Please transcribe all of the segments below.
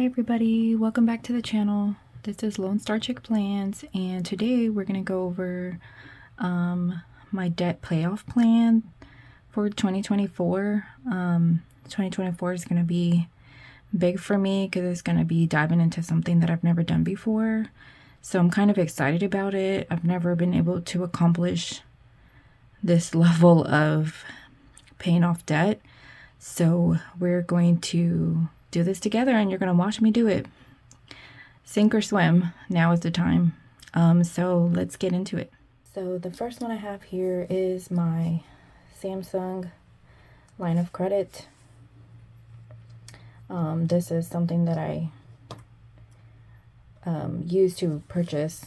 Hi everybody, welcome back to the channel. This is Lone Star Chick Plans, and today we're going to go over my debt payoff plan for 2024. 2024 is going to be big for me because it's going to be diving into something that I've never done before. So I'm kind of excited about it. I've never been able to accomplish this level of paying off debt. So we're going to do this together and you're going to watch me do it. Sink or swim, now is the time. So let's get into it. So the first one I have here is my Samsung line of credit. This is something that I used to purchase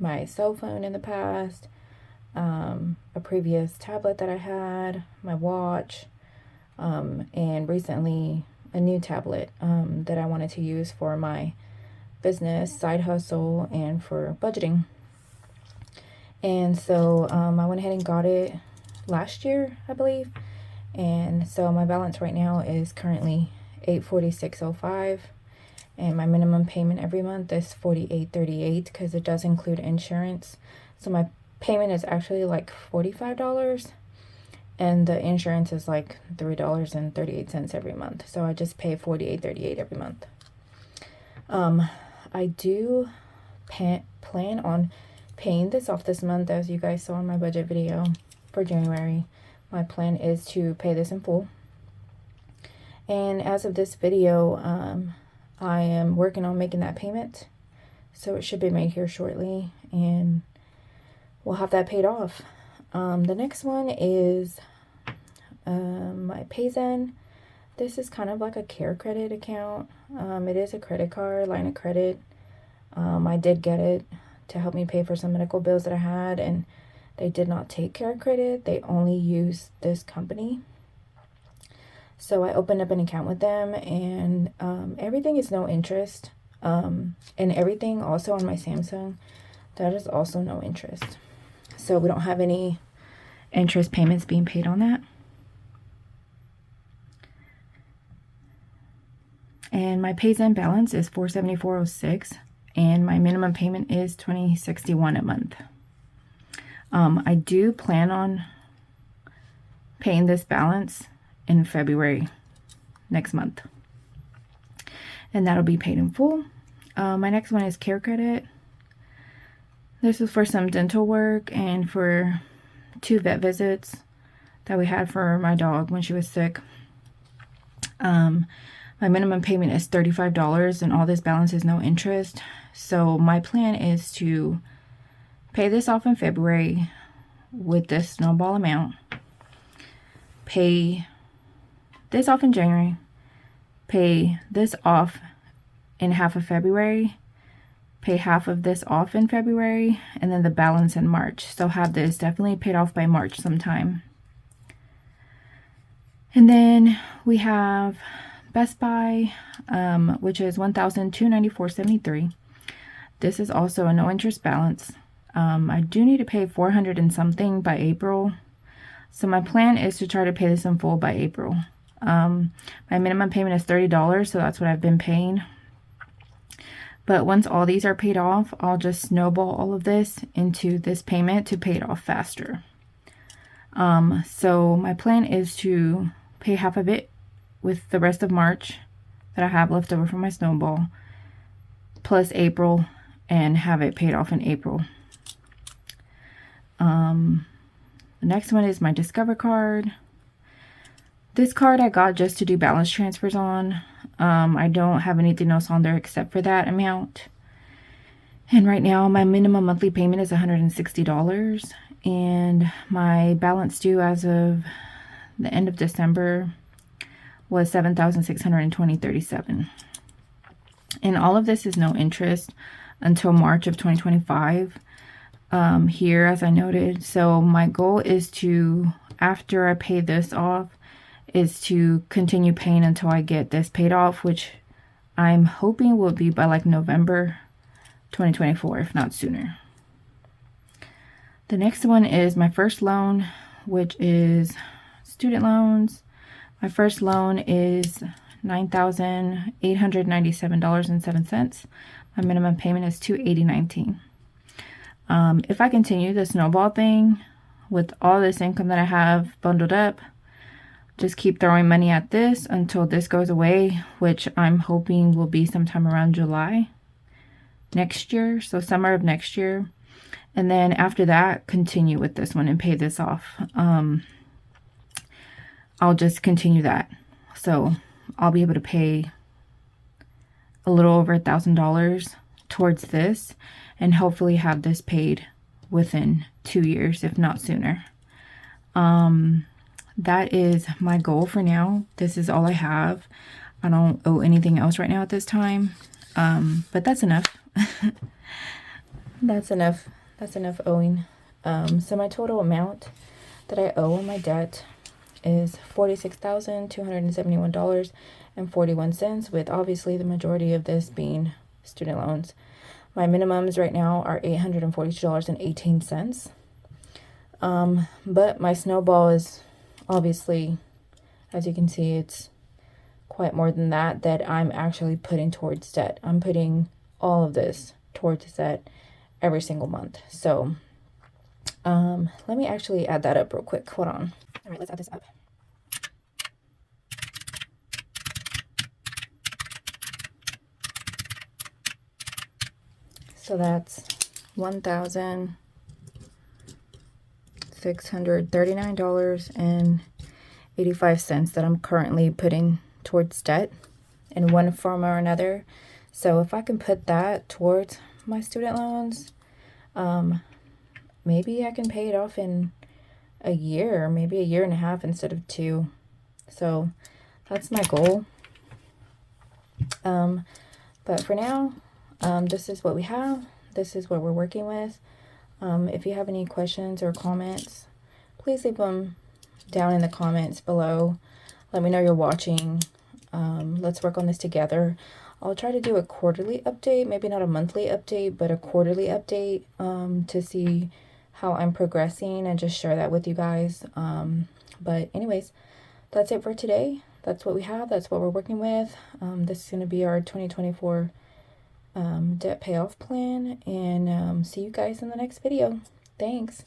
my cell phone in the past, a previous tablet that I had, my watch, and recently a new tablet that I wanted to use for my business, side hustle, and for budgeting. And so I went ahead and got it last year, I believe. And so my balance right now is currently $846.05, and my minimum payment every month is $48.38 because it does include insurance. So my payment is actually like $45. And the insurance is like $3.38 every month. So I just pay $48.38 every month. I do plan on paying this off this month, as you guys saw in my budget video for January. My plan is to pay this in full. And as of this video, I am working on making that payment. So it should be made here shortly, and we'll have that paid off. The next one is my Payzen. This is kind of like a care credit account. It is a credit card, line of credit. I did get it to help me pay for some medical bills that I had, and they did not take care credit. They only used this company. So I opened up an account with them, and everything is no interest. And everything also on my Samsung, that is also no interest. So we don't have any interest payments being paid on that. And my Payzen balance is $474.06, and my minimum payment is $20.61 a month. I do plan on paying this balance in February next month, and that'll be paid in full. My next one is care credit. This is for some dental work and for 2 vet visits that we had for my dog when she was sick. My minimum payment is $35, and all this balance is no interest. So my plan is to pay this off in February with this Snowball amount, pay this off in January, pay this off in half of February, pay half of this off in February, and then the balance in March. So have this definitely paid off by March sometime. And then we have Best Buy, which is $1,294.73. This is also a no interest balance. I do need to pay $400 and something by April. So my plan is to try to pay this in full by April. My minimum payment is $30, so that's what I've been paying. But once all these are paid off, I'll just snowball all of this into this payment to pay it off faster. So my plan is to pay half of it with the rest of March that I have left over from my Snowball, plus April, and have it paid off in April. The next one is my Discover card. This card I got just to do balance transfers on. I don't have anything else on there except for that amount. And right now my minimum monthly payment is $160, and my balance due as of the end of December was $7,620.37. And all of this is no interest until March of 2025 here, as I noted. So my goal is to, after I pay this off, is to continue paying until I get this paid off, which I'm hoping will be by like November 2024, if not sooner. The next one is my first loan, which is student loans. My first loan is $9,897.07. My minimum payment is $280.19. If I continue the snowball thing with all this income that I have bundled up, just keep throwing money at this until this goes away, which I'm hoping will be sometime around July next year, so summer of next year. And then after that, continue with this one and pay this off. I'll just continue that. So I'll be able to pay a little over $1,000 towards this and hopefully have this paid within 2 years, if not sooner. That is my goal for now. This is all I have. I don't owe anything else right now at this time. But that's enough. That's enough. That's enough owing. So my total amount that I owe on my debt is $46,271.41, with obviously the majority of this being student loans. My minimums right now are $842.18. But my snowball is obviously, as you can see, it's quite more than that I'm actually putting towards debt. I'm putting all of this towards debt every single month. So let me actually add that up real quick. Hold on. All right, let's add this up. So that's $1,639.85 that I'm currently putting towards debt in one form or another. So if I can put that towards my student loans, maybe I can pay it off in a year, maybe a year and a half instead of 2. So that's my goal. But for now, this is what we have. This is what we're working with. If you have any questions or comments, please leave them down in the comments below. Let me know you're watching. Let's work on this together. I'll try to do a quarterly update, maybe not a monthly update, but a quarterly update to see how I'm progressing and just share that with you guys. But anyways, that's it for today. That's what we have. That's what we're working with. This is going to be our 2024 debt payoff plan, and see you guys in the next video. Thanks.